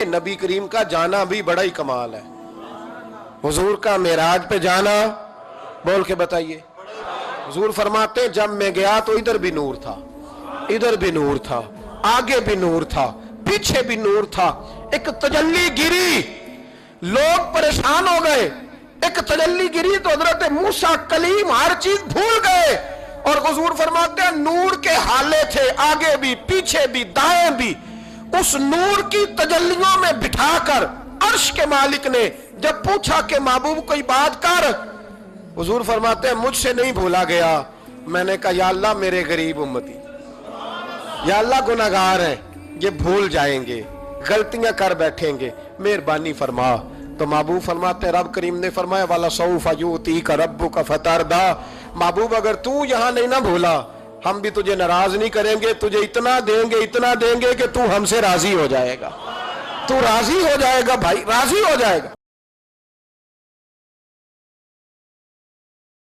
नबी करीम का जाना भी बड़ा ही कमाल है। हुजूर का मेराज पे जाना, बोल के बताइए। हुजूर फरमाते जब मैं गया तो इधर भी नूर था, इधर भी नूर था, आगे भी नूर था, पीछे भी नूर था। एक तजल्ली गिरी, लोग परेशान हो गए। एक तजल्ली गिरी तो हजरत मूसा कलीम हर चीज भूल गए। और हुजूर फरमाते हैं नूर के हाले थे, आगे भी पीछे भी दाएं भी। उस नूर की तजल्लियों में बिठाकर अर्श के मालिक ने जब पूछा कि महबूब कोई बात कर, हुजूर फरमाते हैं मुझसे नहीं भूला गया। मैंने कहा या अल्लाह मेरे गरीब उम्मती, या अल्लाह गुनाहगार है, ये भूल जाएंगे, गलतियां कर बैठेंगे, मेहरबानी फरमा। तो महबूब फरमाते हैं रब करीम ने फरमाया वाला सौफा युतीका रब्बुका फतरदा, महबूब अगर तू यहां नहीं ना भूला हम भी तुझे नाराज नहीं करेंगे, तुझे इतना देंगे कि तू हमसे राजी हो जाएगा। तू राजी हो जाएगा भाई, राजी हो जाएगा।